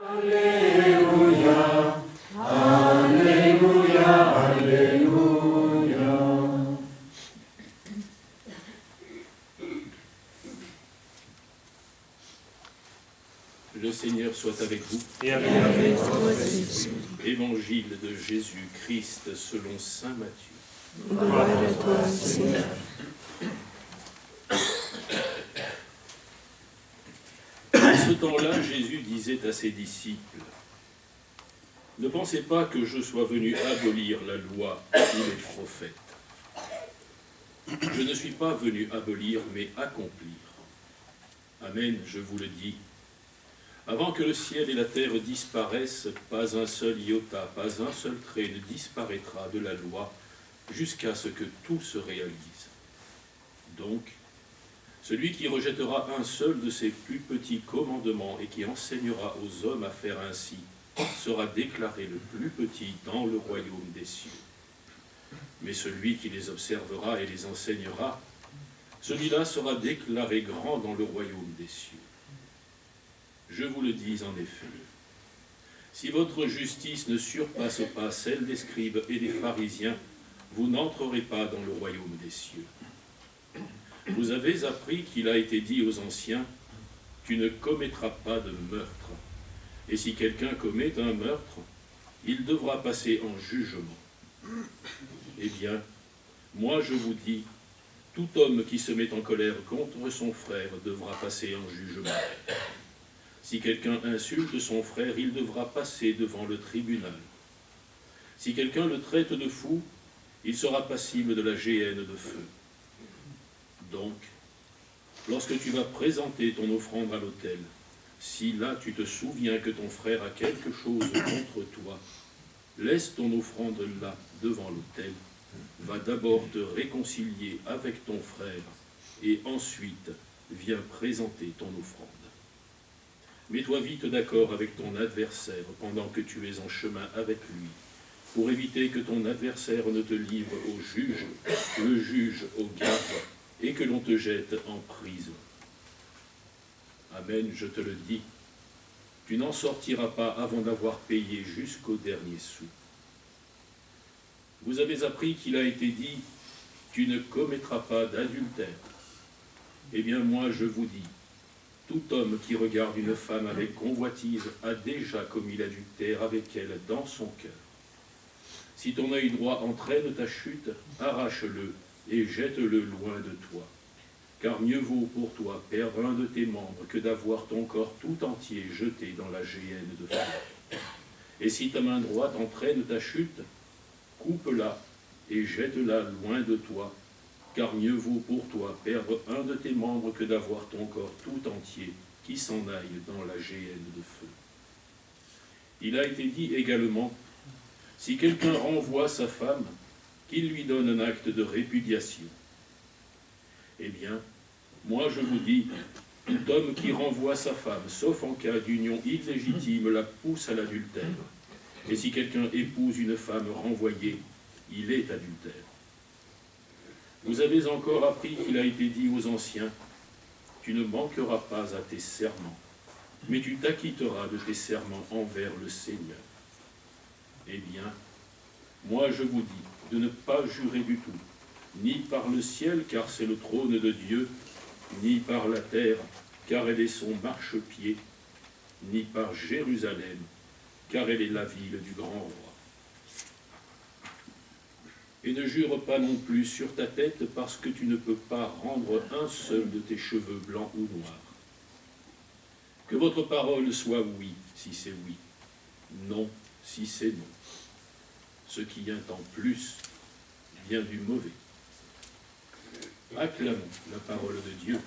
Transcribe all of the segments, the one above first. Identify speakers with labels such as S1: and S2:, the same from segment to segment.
S1: Alléluia, Alléluia, Alléluia.
S2: Le Seigneur soit avec vous.
S3: Et avec toi.
S2: Évangile de Jésus-Christ selon saint Matthieu.
S3: Gloire à toi, Seigneur.
S2: En ce temps-là, Jésus disait à ses disciples, « Ne pensez pas que je sois venu abolir la loi ou les prophètes. Je ne suis pas venu abolir, mais accomplir. Amen, je vous le dis. Avant que le ciel et la terre disparaissent, pas un seul iota, pas un seul trait ne disparaîtra de la loi, jusqu'à ce que tout se réalise. Donc, celui qui rejettera un seul de ces plus petits commandements et qui enseignera aux hommes à faire ainsi, sera déclaré le plus petit dans le royaume des cieux. Mais celui qui les observera et les enseignera, celui-là sera déclaré grand dans le royaume des cieux. Je vous le dis en effet, si votre justice ne surpasse pas celle des scribes et des pharisiens, vous n'entrerez pas dans le royaume des cieux. Vous avez appris qu'il a été dit aux anciens, « Tu ne commettras pas de meurtre. » Et si quelqu'un commet un meurtre, il devra passer en jugement. Eh bien, moi je vous dis, tout homme qui se met en colère contre son frère devra passer en jugement. Si quelqu'un insulte son frère, il devra passer devant le tribunal. Si quelqu'un le traite de fou, il sera passible de la géhenne de feu. Donc, lorsque tu vas présenter ton offrande à l'autel, si là tu te souviens que ton frère a quelque chose contre toi, laisse ton offrande là, devant l'autel, va d'abord te réconcilier avec ton frère, et ensuite viens présenter ton offrande. Mets-toi vite d'accord avec ton adversaire pendant que tu es en chemin avec lui, pour éviter que ton adversaire ne te livre au juge, le juge au garde, et que l'on te jette en prison. Amen, je te le dis, tu n'en sortiras pas avant d'avoir payé jusqu'au dernier sou. Vous avez appris qu'il a été dit, tu ne commettras pas d'adultère. Eh bien moi je vous dis, tout homme qui regarde une femme avec convoitise a déjà commis l'adultère avec elle dans son cœur. Si ton œil droit entraîne ta chute, arrache-le et jette-le loin de toi. Car mieux vaut pour toi perdre un de tes membres que d'avoir ton corps tout entier jeté dans la géhenne de feu. Et si ta main droite entraîne ta chute, coupe-la et jette-la loin de toi, car mieux vaut pour toi perdre un de tes membres que d'avoir ton corps tout entier qui s'en aille dans la géhenne de feu. Il a été dit également, si quelqu'un renvoie sa femme, qu'il lui donne un acte de répudiation. Eh bien, moi je vous dis, tout homme qui renvoie sa femme, sauf en cas d'union illégitime, la pousse à l'adultère. Et si quelqu'un épouse une femme renvoyée, il est adultère. Vous avez encore appris qu'il a été dit aux anciens, tu ne manqueras pas à tes serments, mais tu t'acquitteras de tes serments envers le Seigneur. Eh bien, moi je vous dis de ne pas jurer du tout, ni par le ciel, car c'est le trône de Dieu, ni par la terre, car elle est son marchepied, ni par Jérusalem, car elle est la ville du grand roi. Et ne jure pas non plus sur ta tête, parce que tu ne peux pas rendre un seul de tes cheveux blancs ou noirs. Que votre parole soit oui, si c'est oui, non, si c'est non. Ce qui entend plus vient du mauvais. Acclamons la parole de Dieu.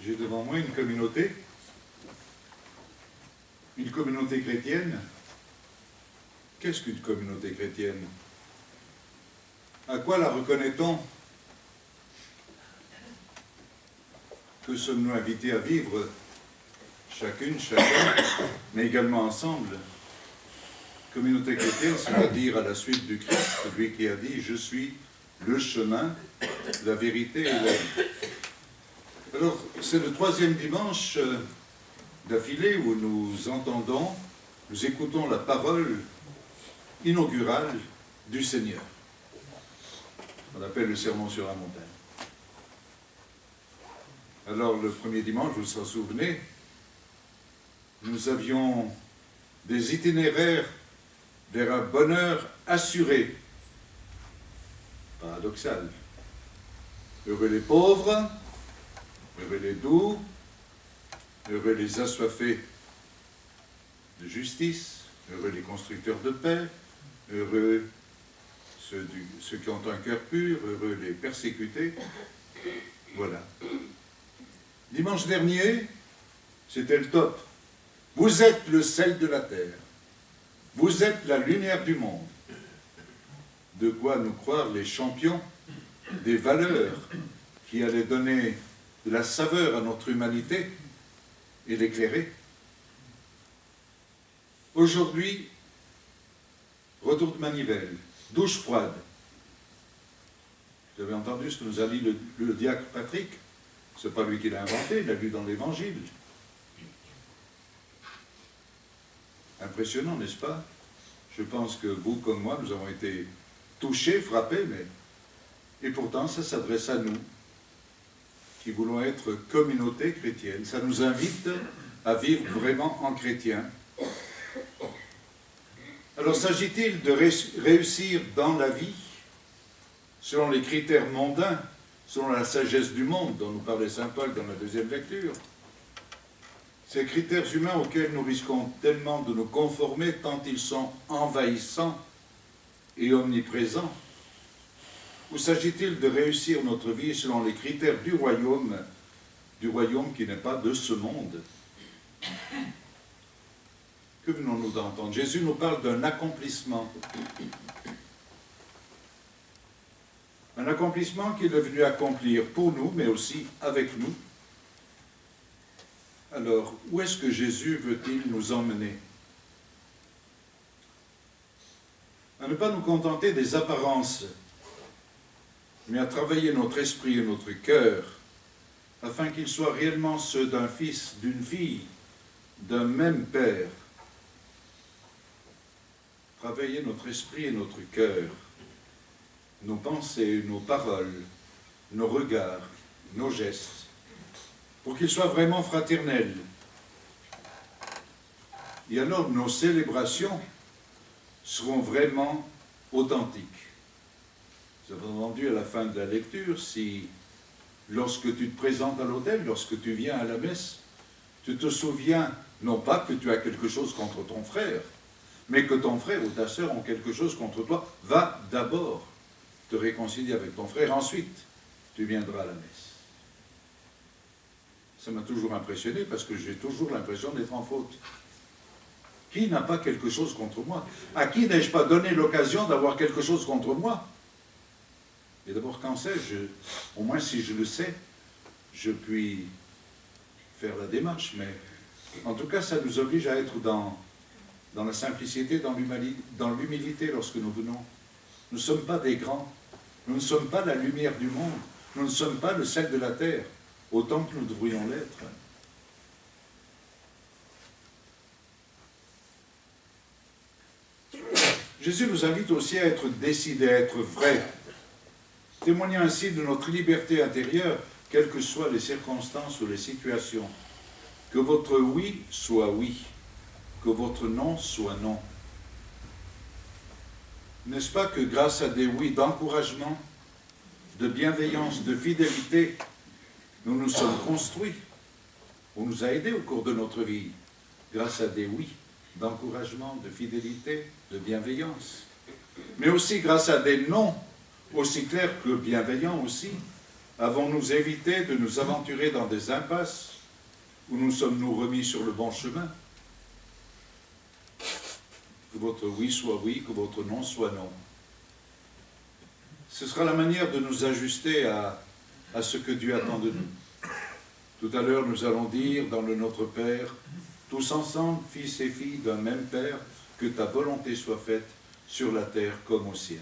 S4: J'ai devant moi une communauté Une communauté chrétienne? Qu'est-ce qu'une communauté chrétienne? À quoi la reconnaît-on? Que sommes-nous invités à vivre, chacune, chacun, mais également ensemble? Communauté chrétienne, c'est-à-dire à la suite du Christ, celui qui a dit « Je suis le chemin, la vérité et la vie ». Alors, c'est le 3e dimanche d'affilée où nous entendons, nous écoutons la parole inaugurale du Seigneur. On appelle le sermon sur la montagne. Alors, le premier dimanche, vous vous en souvenez, nous avions des itinéraires vers un bonheur assuré. Paradoxal. Heureux les pauvres, heureux les doux, heureux les assoiffés de justice, heureux les constructeurs de paix, heureux ceux qui ont un cœur pur, heureux les persécutés. Voilà. Dimanche dernier, c'était le top. Vous êtes le sel de la terre. Vous êtes la lumière du monde. De quoi nous croire les champions des valeurs qui allaient donner de la saveur à notre humanité et l'éclairer. Aujourd'hui, retour de manivelle, douche froide. Vous avez entendu ce que nous a dit le diacre Patrick? Ce n'est pas lui qui l'a inventé, il l'a lu dans l'Évangile. Impressionnant, n'est-ce pas? Je pense que vous, comme moi, nous avons été touchés, frappés, mais... Et pourtant, ça s'adresse à nous, qui voulons être communauté chrétienne. Ça nous invite à vivre vraiment en chrétien. Alors, s'agit-il de réussir dans la vie, selon les critères mondains, selon la sagesse du monde, dont nous parlait saint Paul dans la 2e lecture? Ces critères humains auxquels nous risquons tellement de nous conformer tant ils sont envahissants et omniprésents? Ou s'agit-il de réussir notre vie selon les critères du royaume qui n'est pas de ce monde? Que venons-nous d'entendre? Jésus nous parle d'un accomplissement. Un accomplissement qu'il est venu accomplir pour nous, mais aussi avec nous. Alors, où est-ce que Jésus veut-il nous emmener? À ne pas nous contenter des apparences, mais à travailler notre esprit et notre cœur, afin qu'ils soient réellement ceux d'un fils, d'une fille, d'un même Père. Travailler notre esprit et notre cœur, nos pensées, nos paroles, nos regards, nos gestes, pour qu'ils soient vraiment fraternels. Et alors nos célébrations seront vraiment authentiques. Vous avez entendu à la fin de la lecture, si lorsque tu te présentes à l'autel, lorsque tu viens à la messe, tu te souviens non pas que tu as quelque chose contre ton frère, mais que ton frère ou ta sœur ont quelque chose contre toi, va d'abord te réconcilier avec ton frère, ensuite tu viendras à la messe. Ça m'a toujours impressionné parce que j'ai toujours l'impression d'être en faute. Qui n'a pas quelque chose contre moi? À qui n'ai-je pas donné l'occasion d'avoir quelque chose contre moi? Et d'abord, quand sais-je? Au moins, si je le sais, je puis faire la démarche. Mais en tout cas, ça nous oblige à être dans la simplicité, dans l'humilité lorsque nous venons. Nous ne sommes pas des grands. Nous ne sommes pas la lumière du monde. Nous ne sommes pas le sel de la terre, autant que nous devrions l'être. Jésus nous invite aussi à être décidés, à être vrais, témoignant ainsi de notre liberté intérieure, quelles que soient les circonstances ou les situations. Que votre oui soit oui, que votre non soit non. N'est-ce pas que grâce à des oui d'encouragement, de bienveillance, de fidélité, nous nous sommes construits, on nous a aidés au cours de notre vie, grâce à des oui d'encouragement, de fidélité, de bienveillance, mais aussi grâce à des non, aussi clairs que bienveillants aussi, avons-nous évité de nous aventurer dans des impasses où nous sommes-nous remis sur le bon chemin? que votre oui soit oui, que votre non soit non. Ce sera la manière de nous ajuster à ce que Dieu attend de nous. Tout à l'heure, nous allons dire dans le Notre Père, tous ensemble, fils et filles d'un même Père, que ta volonté soit faite sur la terre comme au ciel.